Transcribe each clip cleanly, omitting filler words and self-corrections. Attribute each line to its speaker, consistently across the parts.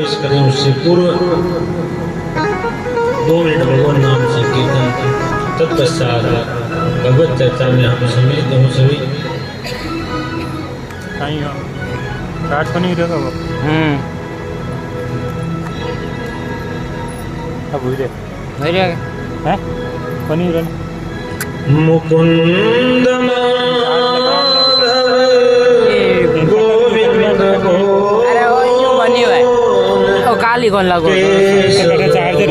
Speaker 1: करें उससे पूर्व 2 मिनट भगवान नाम संकीर्तन तत्पश्चात भगवत चर्चा में हम सम्मिलित हों सभी।
Speaker 2: चाट तो नहीं रहेगा वो। अब हुई रे हैं पनीर है
Speaker 1: मुकुंद गोविंद
Speaker 3: अरे वो यूं बनी हुआ है वो काली कौन लगो
Speaker 2: चार्जर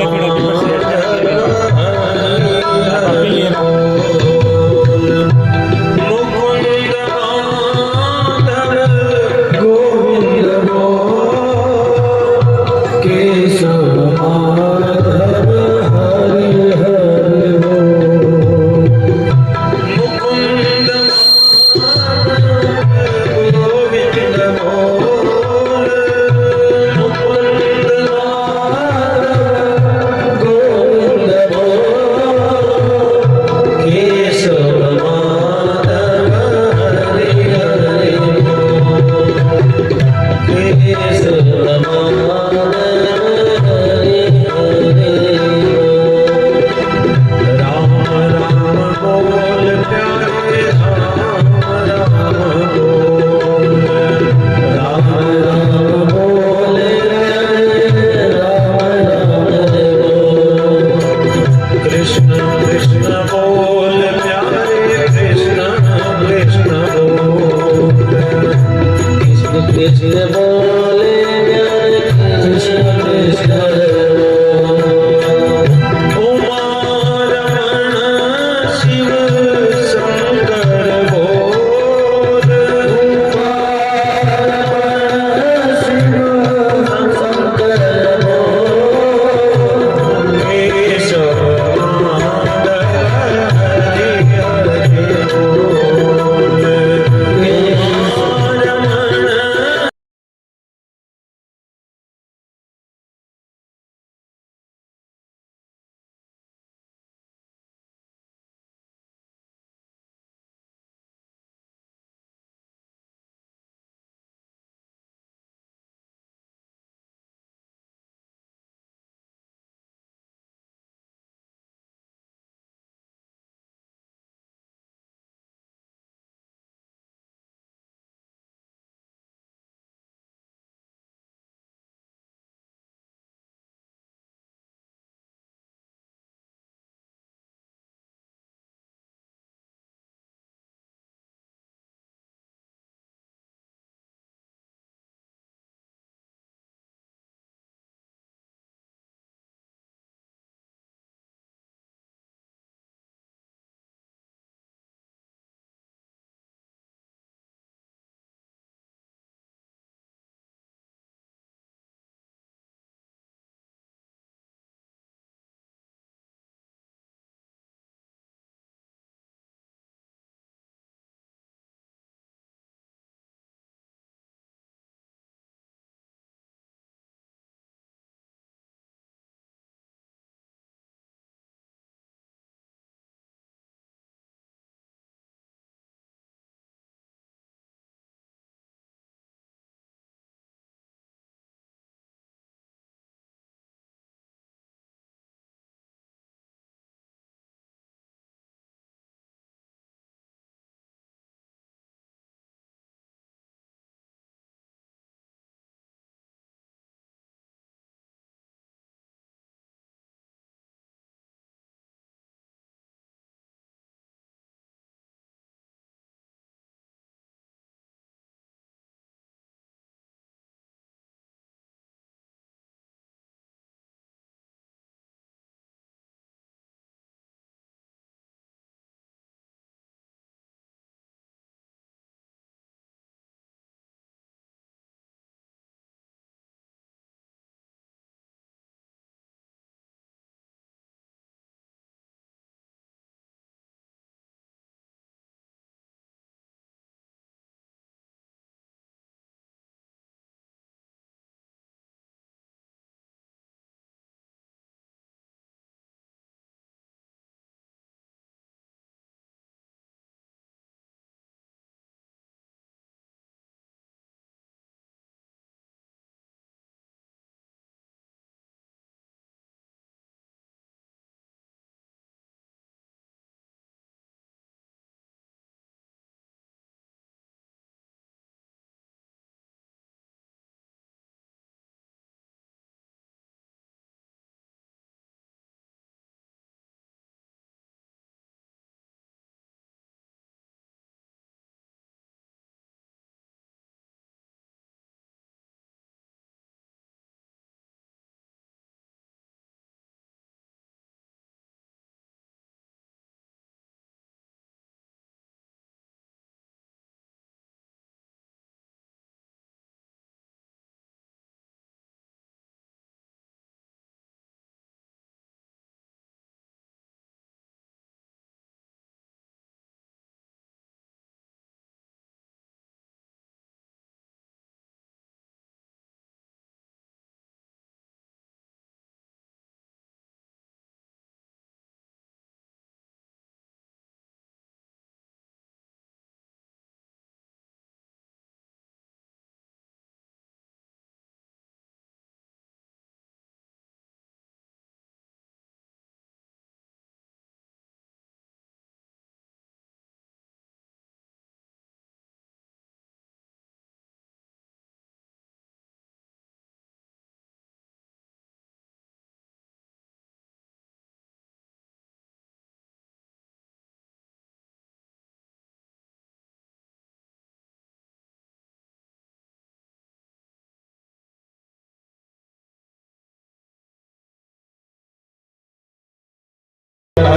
Speaker 1: जय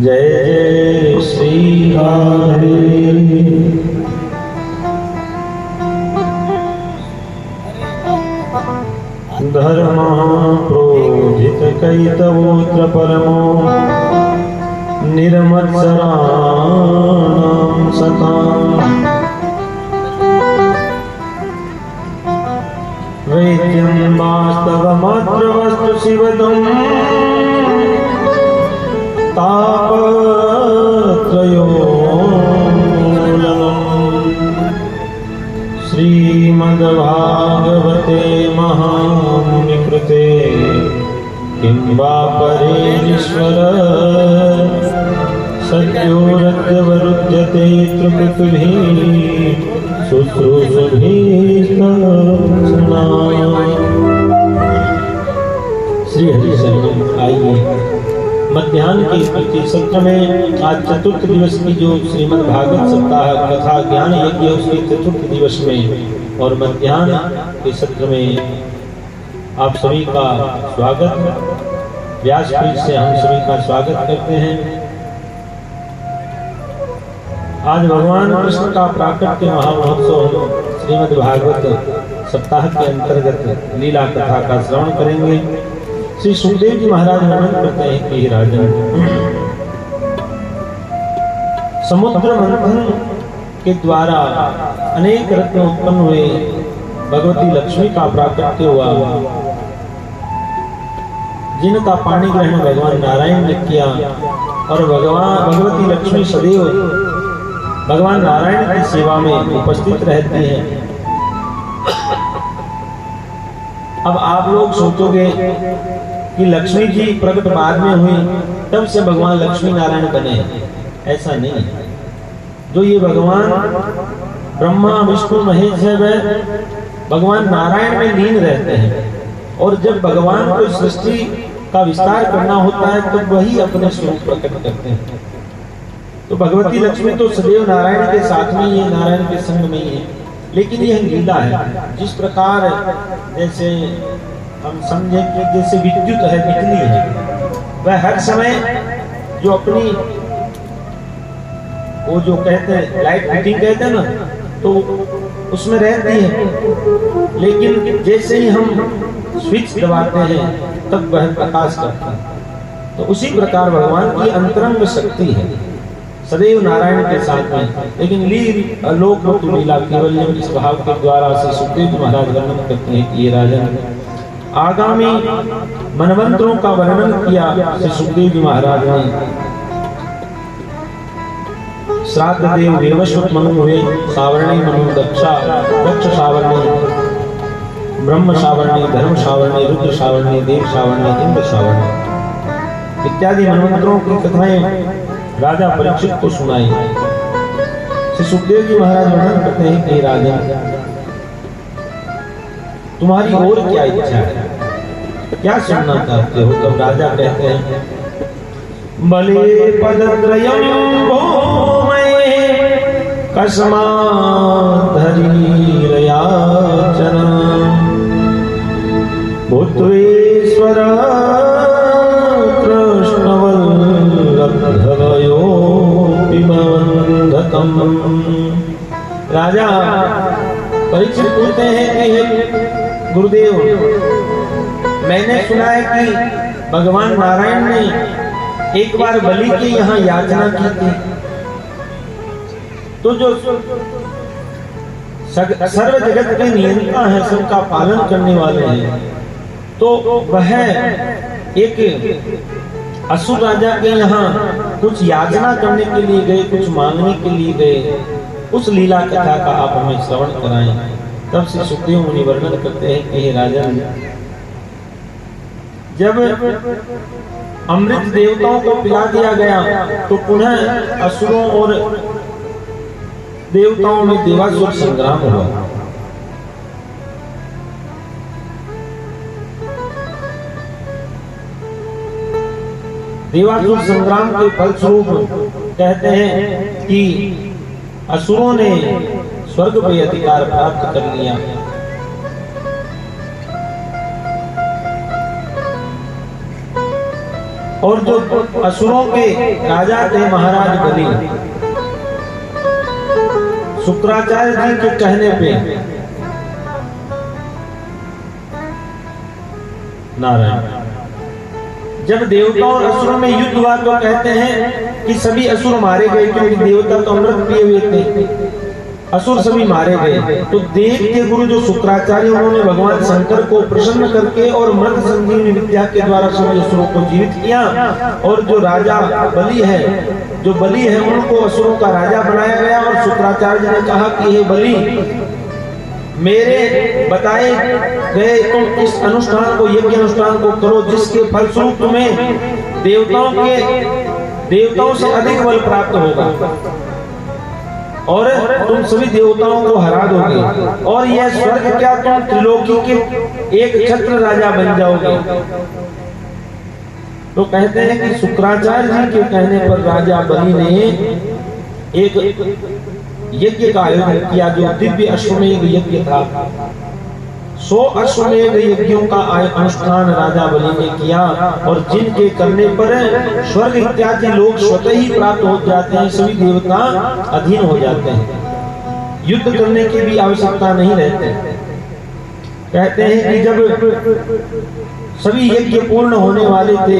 Speaker 1: जय श्री हरे। धर्म प्रोधित कैतवोत्र परमो निर्मत्सराणां सताम् वैद्यं वास्तवमात्र वस्तु शिवदम् श्रीमद्भागवते महामुनिकृते किं वा परेश्वर सद्योरद्यवरुध्यते त्रिपुटिभिः शुश्रूषुभिः। श्री हरि शरण। आइए मध्याह्न के प्रति सत्र में आज चतुर्थ दिवस की जो श्रीमद् भागवत सप्ताह कथा ज्ञान यज्ञ उसके चतुर्थ दिवस में और मध्याह्न के सत्र में आप सभी का स्वागत। व्यासपीठ से हम सभी का स्वागत करते हैं। आज भगवान कृष्ण का प्राकट्य महामहोत्सव श्रीमद् भागवत सप्ताह के अंतर्गत लीला कथा का श्रवण करेंगे। श्री सुखदेव जी महाराज वर्णन करते हैं कि राजन समुद्र मंथन के द्वारा अनेक रत्न उत्पन्न हुए, भगवती लक्ष्मी का प्राकट्य हुआ, जिनका पाणी ग्रहण भगवान नारायण ने किया और भगवती लक्ष्मी सदैव भगवान नारायण की सेवा में उपस्थित रहती हैं। अब आप लोग सोचोगे कि लक्ष्मी जी प्रकट बाद में हुई तब से भगवान लक्ष्मी नारायण बने, ऐसा नहीं है। जो ये भगवान ब्रह्मा विष्णु महेश है वह भगवान नारायण में लीन रहते हैं और जब भगवान को सृष्टि का विस्तार करना होता है तो वही अपने स्वरूप प्रकट करते हैं। तो भगवती लक्ष्मी तो सदैव नारायण के साथ में ही है, नारायण के संग में ही है। लेकिन यह लीला है। जिस प्रकार जैसे हम समझे कि जैसे विद्युत है, बिजली है, वह हर समय जो अपनी वो जो कहते हैं लाइट फिटिंग कहते हैं ना, तो उसमें रहती है, लेकिन जैसे ही हम स्विच दबाते हैं तब वह प्रकाश करता है। तो उसी प्रकार भगवान की अंतरंग शक्ति है सदैव नारायण के साथ में। लेकिन लोक लीला केवल इस भाव के द्वारा से सुखदेव महाराज वर्णन करते हैं कि ये राजन आगामी मनवंतरों का वर्णन किया श्री सुखदेव जी महाराज ने। श्राद्ध देव देवश्वत मनु हुए, सावर्णी मनु दक्षा, दक्ष सावर्णी, ब्रह्म सावर्णी, धर्म सावर्णी, रुद्र सावर्णी, देव सावर्णी, इंद्र सावर्णी इत्यादि मनवंतरों की कथाएं राजा परीक्षित को सुनाई। श्री सुखदेव जी महाराज वर्णन करते हैं कि राजा तुम्हारी और क्या इच्छा है, क्या सुनना चाहते हो? तब राजा कहते हैं बले पदत्रयं भूमये कस्माद्धरीरयाचना भूत्वेश्वर कृष्णवल्लभयोऽपि बन्धकम्। राजा परीक्षित पूछते हैं कि गुरुदेव, मैंने सुना है कि भगवान नारायण ने एक बार बलि के यहाँ याचना की थी, तो जो सर्व जगत के नियंता है, सबका पालन करने वाले हैं, तो वह एक असुर राजा के यहाँ कुछ याचना करने के लिए गए, कुछ मांगने के लिए गए। उस लीला कथा का आप हमें श्रवण कराएं। तब से सुखदेव मुनि वर्णन करते हैं कि हे राजन, जब अमृत देवताओं को पिला दिया गया तो पुनः असुरों और देवताओं में देवासुर संग्राम हुआ। देवासुर संग्राम के फलस्वरूप कहते हैं कि असुरों ने स्वर्ग पे अधिकार प्राप्त कर लिया। और जो असुरों के राजा थे महाराज बलि, शुक्राचार्य जी के कहने पे नारायण, जब देवताओं और असुरों में युद्ध हुआ तो कहते हैं कि सभी असुर मारे गए, क्योंकि देवता तो अमृत पिए हुए थे, असुर सभी मारे गए। तो देव के गुरु जो शुक्राचार्य, उन्होंने भगवान शंकर को प्रसन्न करके और मृत संजीवनी विद्या के द्वारा सभी असुरों को जीवित किया। और जो राजा बलि है, जो बलि है, उनको असुरों का राजा बनाया गया। और शुक्राचार्य जी ने कहा कि हे बलि, मेरे बताए गए तुम इस अनुष्ठान को, यज्ञ अनुष्ठान को करो, जिसके फलस्वरूप तुम्हें देवताओं से अधिक बल प्राप्त होगा और तुम सभी देवताओं को हरा दोगे। और यह स्वर्ग क्या, तुम त्रिलोकी के एक छत्र राजा बन जाओगे। तो कहते हैं कि शुक्राचार्य जी के कहने पर राजा बलि ने एक यज्ञ का आयोजन किया, जो दिव्य अश्वमेध यज्ञ था। 100 अश्वमेध यज्ञों का अनुष्ठान राजा बलि ने किया, और जिनके करने पर स्वर्ग इत्यादि लोग स्वतः ही प्राप्त हो जाते हैं, सभी देवता अधीन हो जाते हैं, युद्ध करने की भी आवश्यकता नहीं रहती। कहते हैं कि जब सभी यज्ञ पूर्ण होने वाले थे,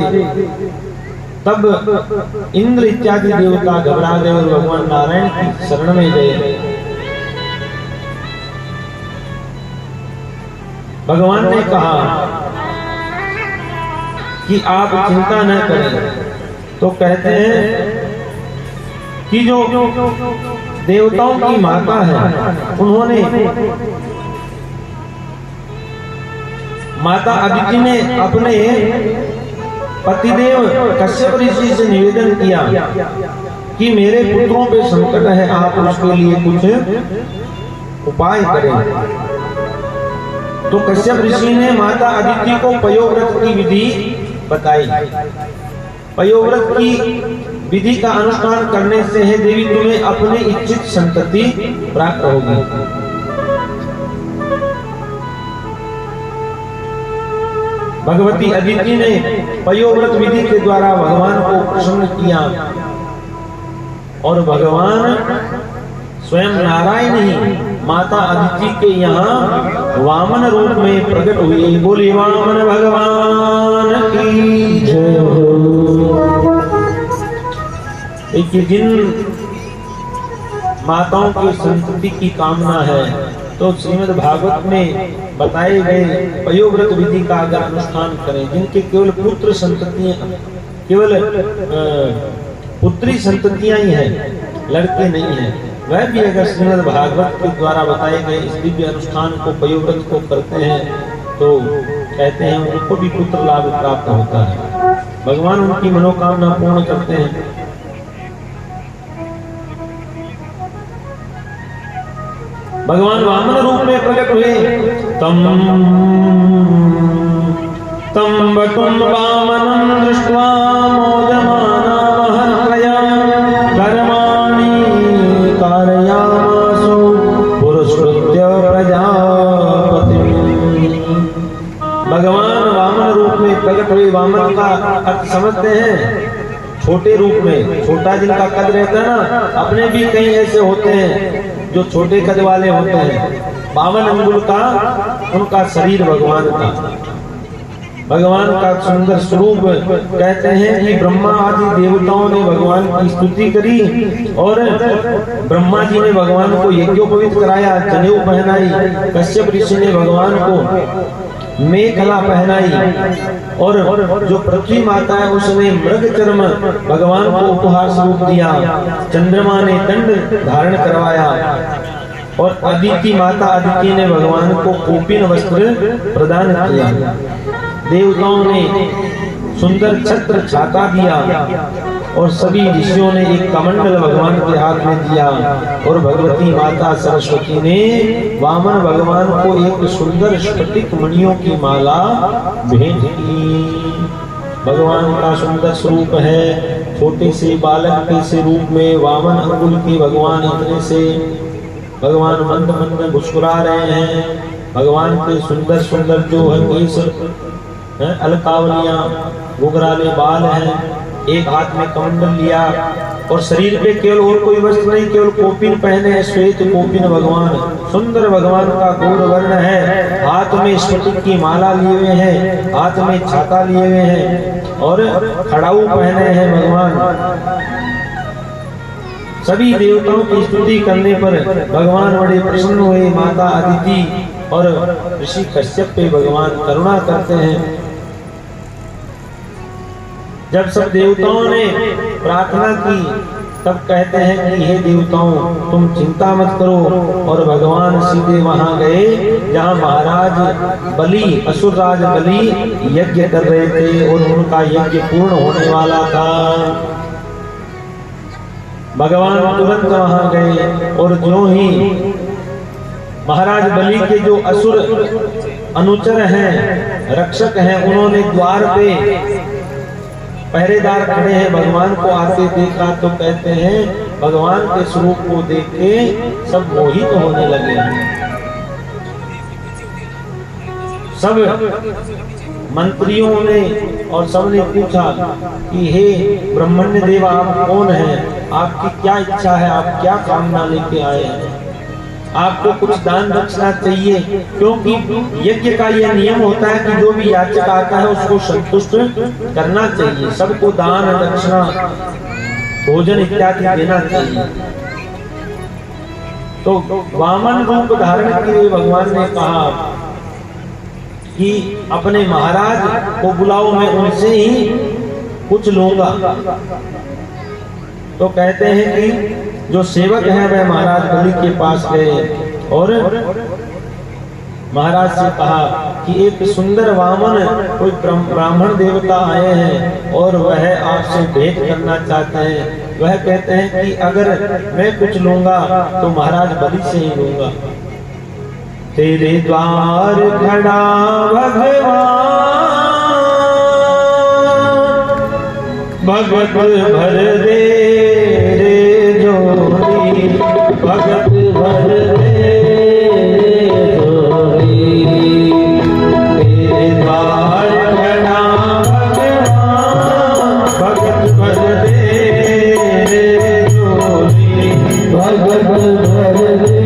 Speaker 1: तब इंद्र इत्यादि देवता घबरा गए और भगवान नारायण की शरण में गए। भगवान ने कहा कि आप चिंता न करें। तो कहते हैं कि जो देवताओं की माता है, उन्होंने माता अदिति ने अपने पतिदेव कश्यप ऋषि से निवेदन किया कि मेरे पुत्रों पे संकट है, आप उसके लिए कुछ उपाय करें। तो कश्यप ऋषि ने माता अदिति को पयोव्रत की विधि बताई। पयोव्रत की विधि का अनुष्ठान करने से है देवी तुम्हें अपने इच्छित संतति प्राप्त होगी। भगवती अदिति ने पयोव्रत विधि के द्वारा भगवान को प्रसन्न किया, और भगवान स्वयं नारायण ही माता अदिति के यहाँ वामन रूप में प्रकट हुए। बोले वामन भगवान की जय हो। एक जिन माताओं की संतति की कामना है, तो श्रीमद् भागवत में बताए गए पयोव्रत विधि का अगर अनुष्ठान करें, जिनके केवल पुत्र संततियां, केवल पुत्री संततियां ही हैं, लड़के नहीं हैं, वह भी अगर श्रीमद् भागवत के द्वारा बताए गए इस दिव्य अनुष्ठान को, पयोव्रत को करते हैं, तो कहते हैं उनको भी पुत्र लाभ प्राप्त होता है। भगवान उनकी मनोकामना पूर्ण करते हैं। भगवान वामन रूप में प्रकट हुए। तम बटुम वामनं दृष्ट्वा मोदमाना महर्षयः कर्माणि कारयामासु पुरस्कृत्य प्रजापतिम्। भगवान वामन रूप में प्रकट हुए। वामन का अर्थ समझते हैं छोटे रूप में, छोटा जिनका कद रहता है ना, अपने भी कई ऐसे होते हैं जो छोटे कद वाले होते हैं। 52 अंगुल का उनका शरीर भगवान का, भगवान का सुंदर स्वरूप। कहते हैं कि ब्रह्मा आदि देवताओं ने भगवान की स्तुति करी, और ब्रह्मा जी ने भगवान को यज्ञोपवीत कराया, जनेऊ पहनाई। कश्यप ऋषि ने भगवान को मेखला पहनाई, और जो पृथ्वी माता है उसने मृग चर्म भगवान को उपहार स्वरूप दिया। चंद्रमा ने दंड धारण करवाया, और अदिति माता अदिति ने भगवान को कौपीन वस्त्र प्रदान किया। देवताओं ने सुंदर छत्र छाता दिया, और सभी ऋषियों ने एक कमंडल भगवान के हाथ में दिया, और भगवती माता सरस्वती ने वामन भगवान को एक सुंदर स्फटिक मणियों की माला भेंट की। भगवान का सुंदर स्वरूप है। छोटे से बालक के से रूप में वामन अंगुल के भगवान इतने से भगवान मंद मंद मुस्कुरा रहे हैं। भगवान के सुंदर सुंदर जो है केस है, अलकावलियां, घुघराले बाल हैं, एक हाथ में कमंडल लिया और शरीर पे केवल और कोई वस्त्र नहीं, केवल कोपिन पहने हैं, श्वेत कोपिन भगवान। सुंदर भगवान का गौर वर्ण है। हाथ में स्फटिक की माला लिए हुए हैं, हाथ में छाता लिए हुए हैं और खड़ाऊ पहने हैं भगवान। सभी देवताओं की स्तुति करने पर भगवान बड़े प्रसन्न हुए। माता अदिति और ऋषि कश्यप पे भगवान करुणा करते हैं। जब सब देवताओं ने प्रार्थना की तब कहते हैं कि हे देवताओं, तुम चिंता मत करो। और भगवान सीधे वहां गए जहां महाराज बलि, असुरराज बलि यज्ञ कर रहे थे और उनका यज्ञ पूर्ण होने वाला था। भगवान तुरंत वहां गए और जो ही महाराज बलि के जो असुर अनुचर हैं, रक्षक हैं, उन्होंने द्वार पे पहरेदार खड़े हैं, भगवान को आते देखा तो कहते हैं भगवान के स्वरूप को देख के सब मोहित होने लगे। सब मंत्रियों ने और सबने पूछा कि हे ब्रह्मण्य देव, आप कौन हैं, आपकी क्या इच्छा है, आप क्या कामना लेके आए हैं, आपको कुछ दान दक्षिणा चाहिए? क्योंकि यज्ञ का यह नियम होता है कि जो भी याचक आता है उसको संतुष्ट करना चाहिए, सबको दान दक्षिणा भोजन इत्यादि देना चाहिए। तो वामन रूप धारण के भगवान ने कहा कि अपने महाराज को बुलाओ, मैं उनसे ही कुछ लूंगा। तो कहते हैं कि जो सेवक हैं वह महाराज बलि के पास गए और महाराज से कहा कि एक सुंदर वामन कोई ब्राह्मण देवता आए हैं और वह आपसे भेंट करना चाहते हैं। वह कहते हैं कि अगर मैं कुछ लूंगा तो महाराज बलि से ही लूंगा। तेरे द्वार खड़ा भगवान, भगत भर दे रे जोड़ी, भगत भर दे रे जोड़ी। तेरे द्वार खड़ा भगवान, भगत भर दे रे जोड़ी, भगत भर दे।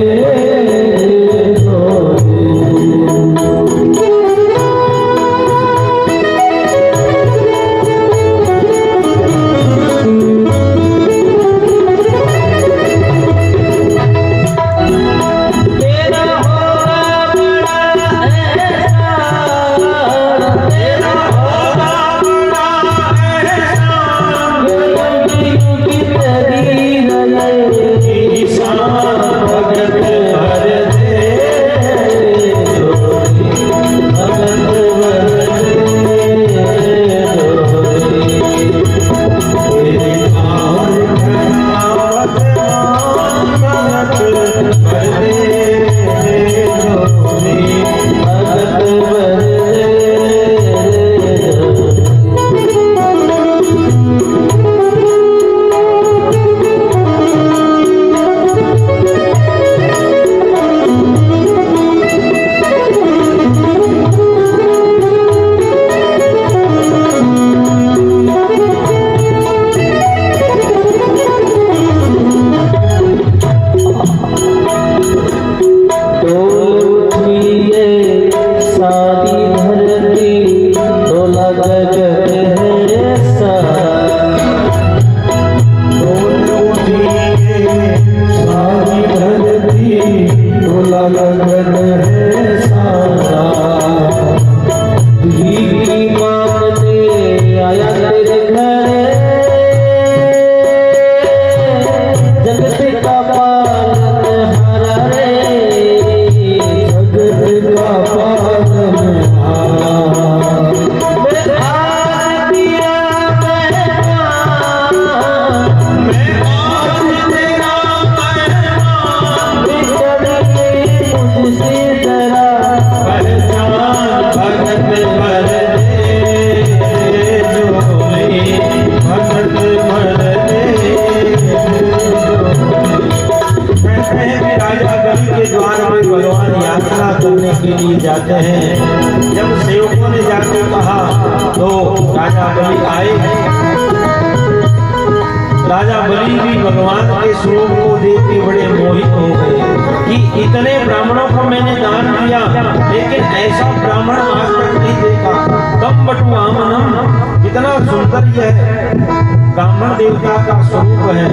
Speaker 4: जरा
Speaker 1: के लिए जाते हैं। जब सेवकों ने जाके कहा तो राजा बलि आए। राजा बलि भी भगवान के स्वरूप को देख के बड़े मोहित हो गए कि इतने ब्राह्मणों को मैंने दान दिया, लेकिन ऐसा ब्राह्मण आज तक नहीं देखा। तम बटु आमनम, कितना सुंदर यह ब्राह्मण देवता का स्वरूप है।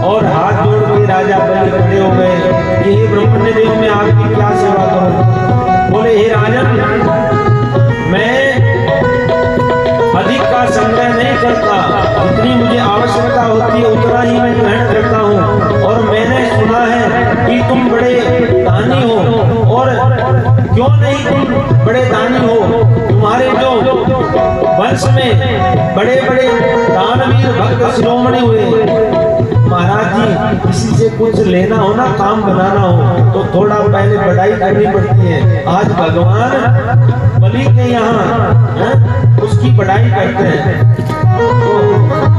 Speaker 1: और हाथ जोड़ के राजा बलि खड़े हो गए कि हे ब्रह्मण्य देव, मैं आपकी क्या सेवा करूं। बोले हे राजन, मैं अधिक का संग्रह नहीं करता, जितनी मुझे आवश्यकता होती है उतना ही मैं ग्रहण करता हूँ। और मैंने सुना है कि तुम बड़े दानी हो, और क्यों नहीं तुम बड़े दानी हो, तुम्हारे जो वंश में बड़े बड़े दानवीर भक्त शिरोमणि हुए। महाराज जी, किसी से कुछ लेना हो ना, काम बनाना हो तो थोड़ा पहले बढ़ाई करनी पड़ती है। आज भगवान बलि के यहाँ उसकी बढ़ाई करते हैं। तो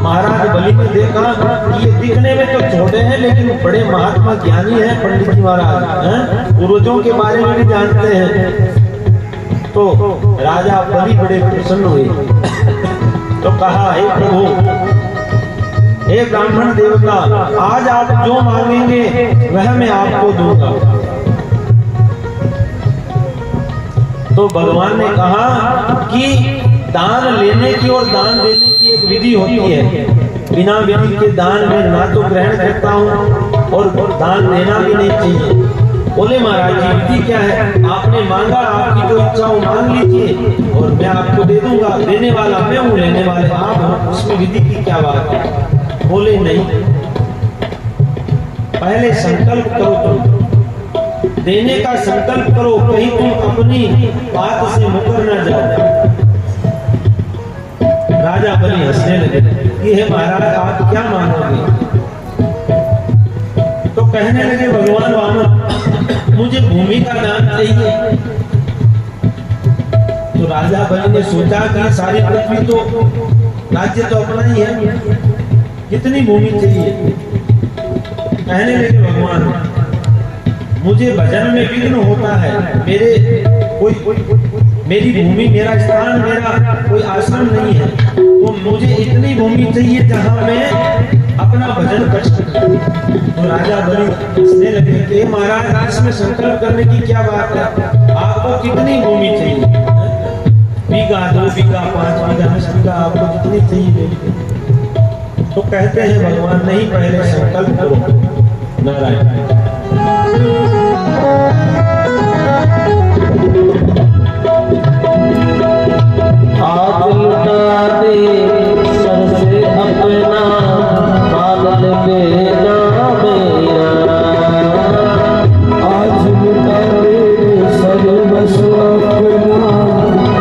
Speaker 1: महाराज बलि ने देखा कि ये दिखने में तो छोटे हैं, लेकिन बड़े महात्मा ज्ञानी हैं पंडित जी महाराज, पूर्वजों के बारे में भी जानते हैं। तो राजा बलि बड़े प्रसन्न हुए। तो कहा, हे प्रभु, हे ब्राह्मण देवता, आज आप जो मांगेंगे वह मैं आपको दूंगा। तो भगवान ने कहा कि दान लेने की और दान देने की एक विधि होती है। बिना विधि के दान में ना तो ग्रहण करता हूँ और दान देना भी नहीं चाहिए। बोले महाराज जी, विधि क्या है? आपने मांगा, आपकी जो इच्छा हो मांग लीजिए और मैं आपको दे दूंगा। देने वाला मैं हूँ, लेने वाले आप हो, उसमें विधि की क्या बात है? बोले नहीं, पहले संकल्प करो, तुम देने का संकल्प करो, कहीं तुम अपनी बात से मुकर ना जाओ। राजा बलि हंसने लगे कि हे महाराज, आप क्या मांगोगे? तो कहने लगे, भगवान वामन, मुझे भूमि का दान चाहिए। तो राजा बलि ने सोचा कि सारी पृथ्वी तो, राज्य तो अपना ही है, कितनी भूमि चाहिए? कहने लगे, भगवान, मुझे भजन में विघ्न होता है, मेरी भूमि, मेरा स्थान, मेरा कोई आश्रम नहीं है, तो मुझे इतनी भूमि चाहिए जहां मैं अपना भजन कर सकूं। तो राजा बलि हंसने लगे कि महाराज, इसमें संकल्प करने की क्या बात है? आपको कितनी भूमि चाहिए? बीघा, 2 बीघा, 5 बीघा, 10 बीघा, आपको जितनी चाहिए। तो कहते हैं भगवान, नहीं, पहले संकल्प करो। नारायण।
Speaker 4: आज लुटा दे सर से अपना, बादल बेना मेरा। आज लुटा दे सर्वस्व अपना,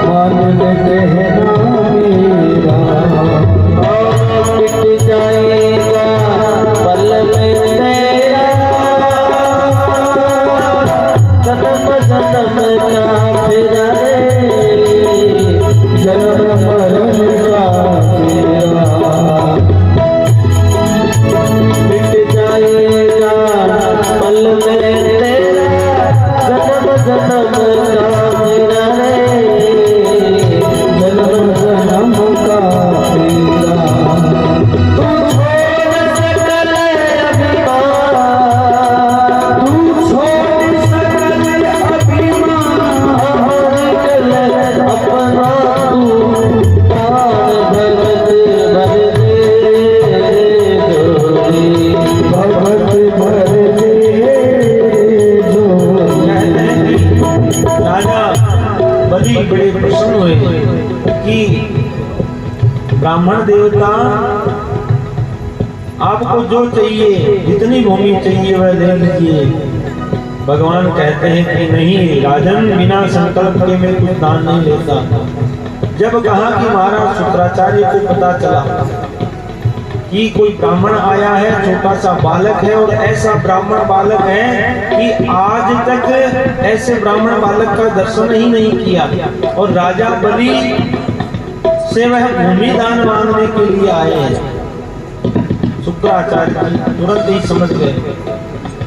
Speaker 4: बादल कहना मेरा। मिट जाएगा पल में तेरा, जन्म जन्म का फेरा रे, जन्म मरण का फेरा। मिट जाएगा पल में तेरा, जन्म जन्म का फेरा रे, जन्म जन्म का फेरा।
Speaker 1: बड़े प्रसन्न हुए कि ब्राह्मण देवता, आपको जो चाहिए, जितनी भूमि चाहिए वह ले लीजिए। भगवान कहते हैं कि नहीं राजन, बिना संकल्प के मैं कुछ दान नहीं लेता। जब कहा कि महाराज शुक्राचार्य को पता चला कि कोई ब्राह्मण आया है, छोटा सा बालक है, और ऐसा ब्राह्मण बालक है कि आज तक ऐसे ब्राह्मण बालक का दर्शन ही नहीं किया, और राजा बलि से वह भूमि दान मांगने के लिए आए हैं। शुक्राचार्य तुरंत ही समझ गए।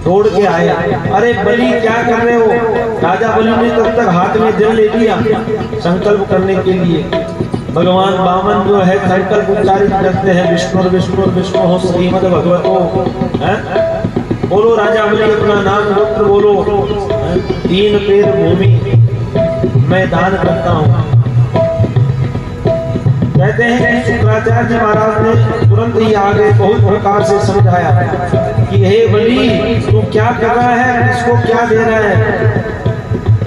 Speaker 1: छोड़ के आए। अरे बलि क्या कर रहे हो? राजा बलि ने तब तक हाथ में जल ले लिया संकल्प करने के लिए। भगवान वामन जो है संकल्प उच्चारित करते हैं, विष्णु विष्णु विष्णु हो श्रीमद भगवतो, बोलो राजा बलि अपना नाम गोत्र बोलो, 3 पैर भूमि मैं दान करता हूँ। कहते हैं कि शुक्राचार्य महाराज ने तुरंत ही आगे बहुत प्रकार से समझाया कि हे बलि तू क्या कर रहा है, इसको क्या दे रहा है?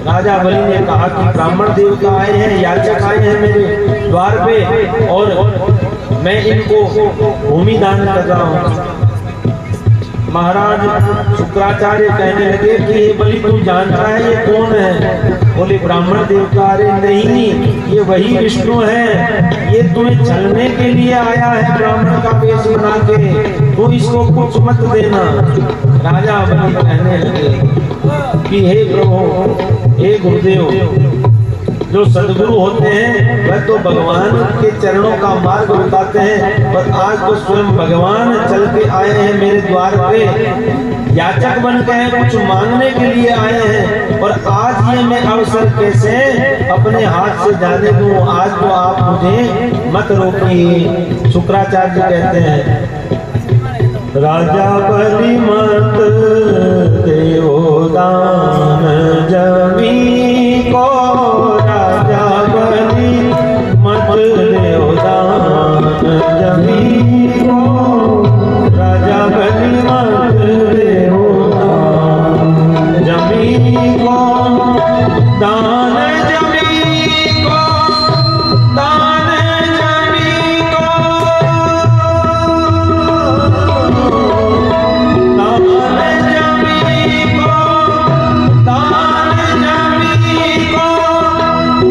Speaker 1: राजा बलि ने कहा कि ब्राह्मण देवता आए हैं, याचक आए हैं मेरे द्वार पे और मैं इनको भूमि दान कर रहा हूँ। महाराज शुक्राचार्य कहने लगे कि ये बलि तू जानता है ये कौन है? बोले ब्राह्मण देवता। अरे नहीं, ये वही विष्णु है, ये तुम्हें छलने के लिए आया है ब्राह्मण का वेश बना के, तो इसको कुछ मत देना। राजा बलि कहने लगे कि हे प्रभु, हे गुरुदेव, जो सदगुरु होते हैं वह तो भगवान के चरणों का मार्ग बताते हैं, पर आज तो स्वयं भगवान चल के आए हैं मेरे द्वार पे, याचक बन के हैं, कुछ मांगने के लिए आए हैं, और आज ये मैं अवसर कैसे अपने हाथ से जाने दूं? आज तो आप मुझे मत रोकिए। शुक्राचार्य कहते हैं राजा बलि मत देओ दान जमी को, राजा बलि मत देओ दान जमी को, राजा बलि मत देओ दान जमी को, दान जमी को, दान जमी को, दान जमी को, दान जमी को,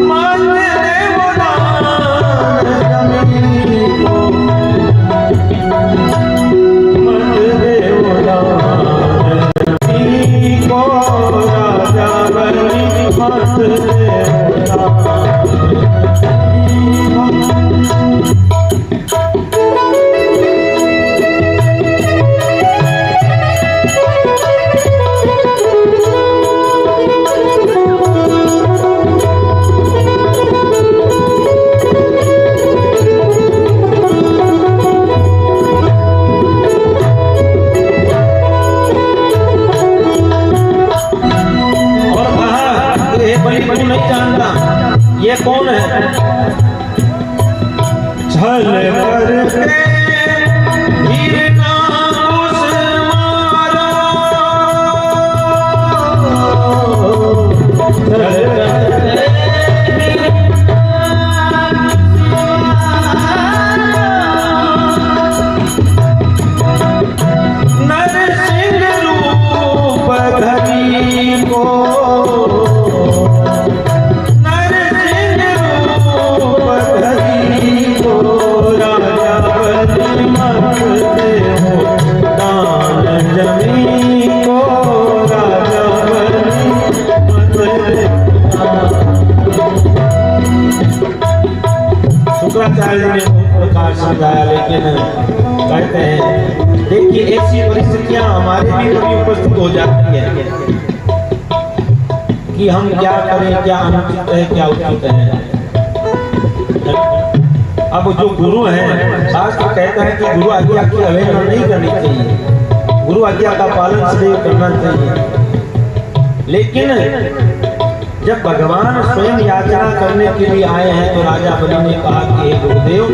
Speaker 1: मत देओ दान जमी को, मत देओ दान जमी को, राजा बलि मत देओ दान जमी को। और कहा कि हे बलि तू नहीं जानता ये कौन है? छल करके हिरना उस मारो, छल करके नरसिंह रूप धरी को, नरसिंह रूप धरी को, राजा बलि मत देओ दान जमी को, राजा बलि मत देओ। शुक्राचार्य ने बहुत प्रकार समझाया, लेकिन कहते हैं देखिए ऐसी परिस्थितियां हमारे भी कभी उपस्थित हो जाती है कि हम क्या करें, क्या अनुचित है, क्या उचित है। अब जो गुरु है, शास्त्र कहता है कि गुरु आज्ञा की अवहेलना नहीं करनी चाहिए, गुरु आज्ञा का पालन सदैव करना चाहिए। लेकिन जब भगवान स्वयं याचना करने के लिए आए हैं तो राजा बलि ने कहा कि हे गुरुदेव,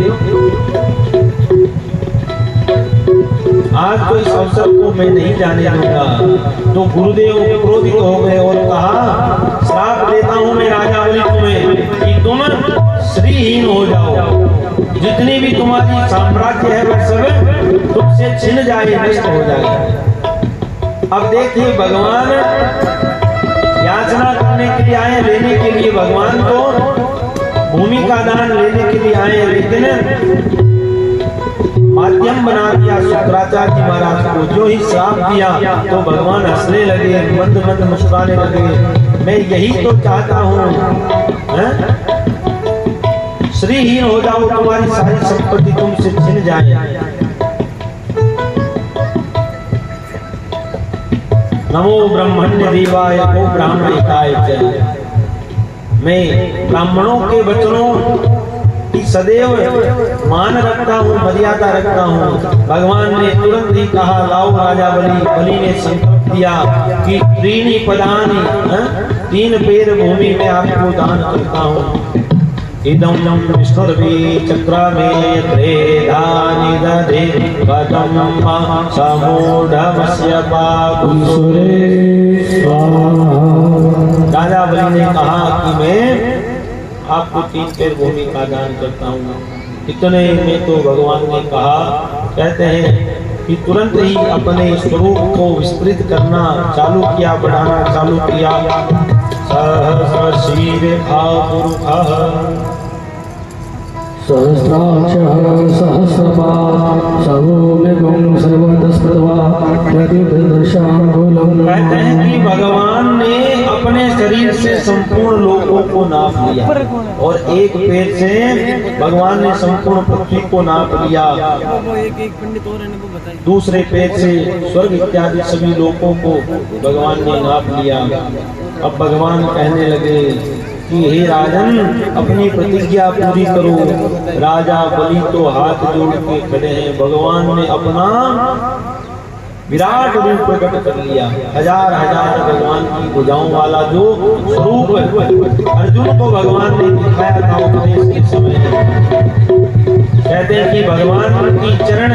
Speaker 1: आज तो इस अवसर को मैं नहीं जाने दूंगा। तो गुरुदेव क्रोधित हो गए और कहा श्राप देता हूं मैं राजा बलि तुम्हें कि तुम श्रीहीन हो जाओ, जितनी भी तुम्हारी साम्राज्य है वह सब तुमसे छिन जाए, नष्ट हो जाए। अब देखिए भगवान याचना करने के लिए आए, लेने के लिए भगवान को भूमि का दान लेने के लिए आए, लेकिन माध्यम बना दिया शुक्राचार्य महाराज को। जो ही श्राप दिया तो भगवान हंसने लगे, मंद मंद मुस्कुराने लगे। मैं यही तो चाहता हूँ, श्रीहीन हो जाओ, तुम्हारी सारी संपत्ति तुमसे छिन जाए। नमो ब्रह्मण्य देवाय गो ब्राह्मणिकाय च। मैं ब्राह्मणों के वचनों की सदैव मान रखता हूँ, मर्यादा रखता हूँ। भगवान ने तुरंत ही कहा, लाओ राजा बलि। बलि ने संकल्प दिया कि त्रीणि पदानि, 3 पैर भूमि में आपको दान करता हूँ। इदं विष्णुर्वे चक्रमे त्रेधानि दधे पदं समूढमस्य पाकुसुरे। राजा बलि ने कहा कि मैं आपको 3 पैर भूमि का दान करता हूँ। इतने में तो भगवान ने कहा, कहते हैं कि तुरंत ही अपने स्वरूप को विस्तृत करना चालू किया, बढ़ाना चालू किया। सहस्रशीर्षः पुरुषः
Speaker 4: सहस्राक्षः सहस्रपाद सर्वोमेकं सर्वतस्पृत्वा प्रतिदर्शाङ्गुलं।
Speaker 1: कहते हैं कि भगवान ने अपने शरीर से संपूर्ण लोकों को नाप लिया और एक पैर से भगवान ने संपूर्ण पृथ्वी को नाप लिया। दूसरे पैर से स्वर्ग इत्यादि सभी लोकों को भगवान ने नाप लिया। अब भगवान कहने लगे कि हे राजन, अपनी प्रतिज्ञा पूरी करो। राजा बलि तो हाथ जोड़ के खड़े हैं। भगवान ने अपना विराट रूप प्रकट कर लिया। हजार हजार भगवान की भुजाओं वाला जो स्वरूप अर्जुन को भगवान ने दिखाया था उपदेश के समय। कहते हैं कि भगवान की चरण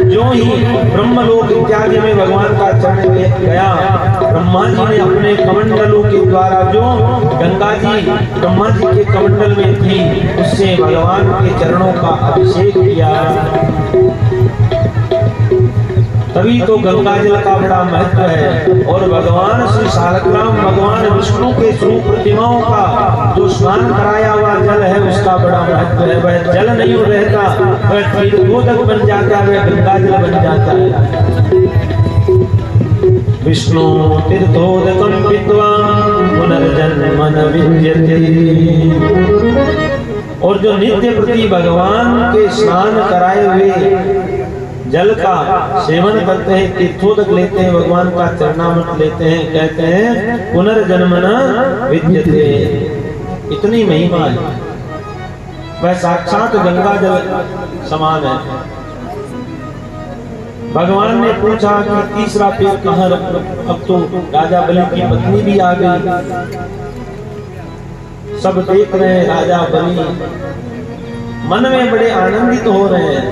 Speaker 1: जो ही ब्रह्मलोक इत्यादि में भगवान का चरण गया, ब्रह्मा जी ने अपने कमंडलों के द्वारा, जो गंगा जी ब्रह्मा जी के कमंडल में थी, उससे भगवान के चरणों का अभिषेक किया। तभी तो गंगा जल का बड़ा महत्व है। और भगवान श्री शालग्राम भगवान विष्णु के स्वरूप प्रतिमाओं का जो स्नान कराया हुआ जल है, उसका बड़ा महत्व है। वह जल नहीं रहता, वह तीर्थोदक बन जाता है, वह गंगा जल बन जाता है। विष्णु तीर्थोदकं पीत्वा पुनर्जन्म न विद्यते। और जो नित्य प्रति भगवान के स्नान कराए हुए जल का सेवन करते हैं, तीर्थोदक लेते हैं, भगवान का चरणामृत लेते हैं, कहते हैं पुनर्जन्म न विद्यते। इतनी महिमा है, वह साक्षात गंगा जल समान है। भगवान ने पूछा कि तीसरा पैर कहाँ रखूं? अब तो राजा बलि की पत्नी भी आ गई। सब देख रहे हैं, राजा बलि मन में बड़े आनंदित हो रहे हैं।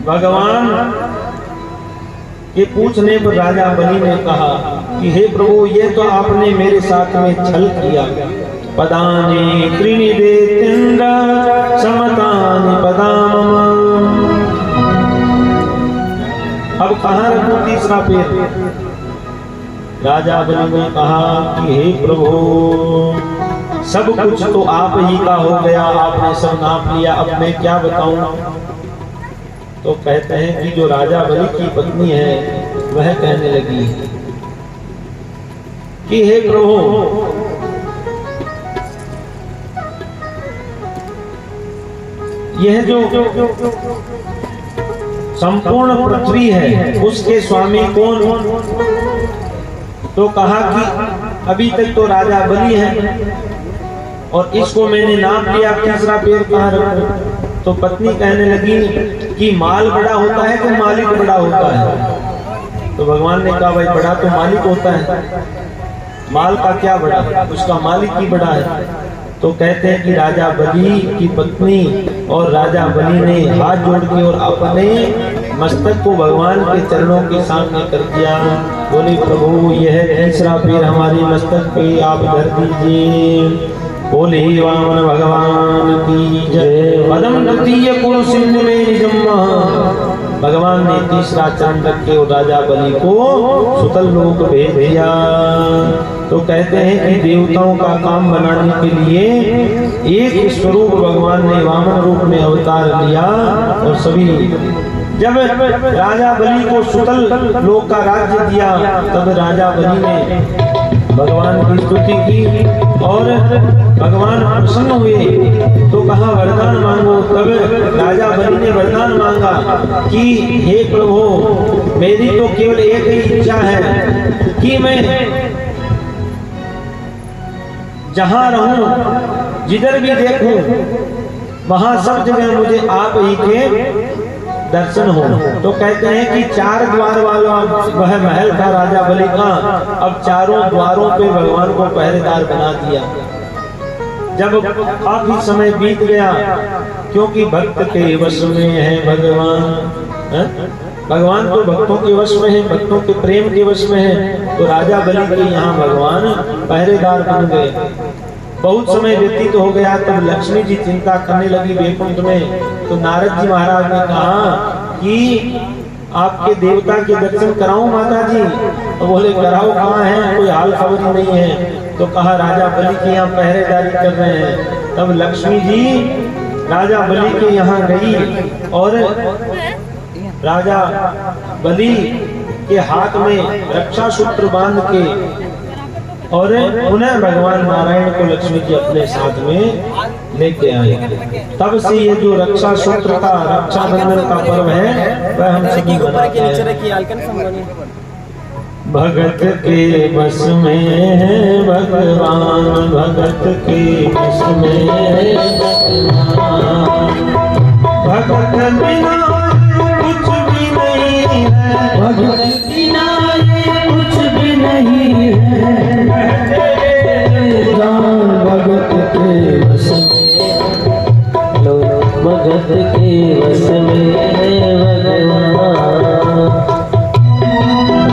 Speaker 1: भगवान के पूछने पर राजा बलि ने कहा कि हे प्रभु, ये तो आपने मेरे साथ में छल किया। पदानि त्रीणि देतेन्द्र समतानि पदाम। अब कहाँ रखूं तीसरा पैर? राजा बलि ने कहा कि हे प्रभु, सब कुछ तो आप ही का हो गया, आपने सब नाप लिया, अब मैं क्या बताऊं? तो कहते हैं कि जो राजा बलि की पत्नी है, वह कहने लगी कि हे प्रभु, यह जो संपूर्ण पृथ्वी है, उसके स्वामी कौन? तो कहा कि अभी तक तो राजा बलि है और इसको मैंने नाप लिया, तीसरा पैर कहाँ रखूं? तो पत्नी कहने लगी कि माल बड़ा होता है कि मालिक बड़ा होता है? तो भगवान ने कहा, भाई बड़ा तो मालिक होता है, माल का क्या बड़ा, उसका मालिक ही बड़ा है। तो कहते हैं कि राजा बलि की पत्नी और राजा बलि ने हाथ जोड़ के और अपने मस्तक को भगवान के चरणों के सामने कर दिया। बोले प्रभु, यह तीसरा पैर हमारे मस्तक पे आप धर दीजिए। बोले वामन भगवान की जय। पदम द्वितीय पुरुष सिंधु में निजम्मा। भगवान ने तीसरा चरण रख के और राजा बलि को सुतल लोक भेज दिया। तो कहते हैं कि देवताओं का काम बनाने के लिए एक स्वरूप भगवान ने वामन रूप में अवतार लिया और सभी जब राजा बलि को सुतल लोक का राज्य दिया, तब राजा बलि ने भगवान की स्तुति की और भगवान प्रसन्न हुए तो कहा वरदान मांगो। तब राजा बलि ने वरदान मांगा कि हे प्रभु, मेरी तो केवल एक ही इच्छा है कि मैं जहां रहूं, जिधर भी देखूं, वहां सब जगह मुझे आप ही के दर्शन हो। तो कहते हैं कि 4 द्वार वाला वह महल था राजा बलि का, अब चारों द्वारों पे भगवान को पहरेदार बना दिया। जब काफी समय बीत गया, क्योंकि भक्त के वश में है भगवान, भगवान तो भक्तों के वश में है, भक्तों के प्रेम के वश में है, तो राजा बलि के यहाँ भगवान पहरेदार बन गए। बहुत समय व्यतीत हो गया, तब लक्ष्मी जी चिंता करने लगी वैकुंठ में। तो नारद जी महाराज ने कहा कि आपके देवता के दर्शन कराऊं माता जी? तो बोले कराओ, कहाँ है, कोई हाल खबर ही नहीं है। तो कहा राजा बलि के यहाँ पहरेदारी कर रहे हैं। तब लक्ष्मी जी राजा बलि के यहाँ गई और राजा बलि के हाथ में रक्षा सूत्र बांध के और पुनः भगवान नारायण को लक्ष्मी जी अपने साथ में लेके आए। तब से ये जो रक्षा सूत्र का, रक्षाबंधन का पर्व है, वह हम सभी मनाते हैं। भगत के बस में है भगवान, भगत के बस में है भगत बिना कुछ भी नहीं है,
Speaker 4: भगत बिना कुछ भी नहीं है। भगत के वश में, भगत के वश में भगवान।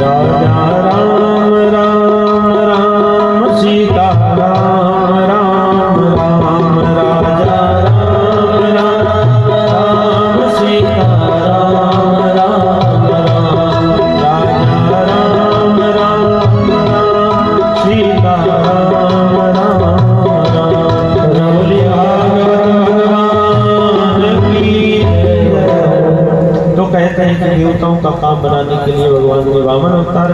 Speaker 1: राजा राम राम राम, सीता राम राम राम, राजा राम राम राम, सीता राम राम राम, राजा राम राम राम, सीता राम राम राम। बोलिए भगवान की जय। तो कहते हैं कि देवताओं का काम बनाने के लिए भगवान ने वामन अवतार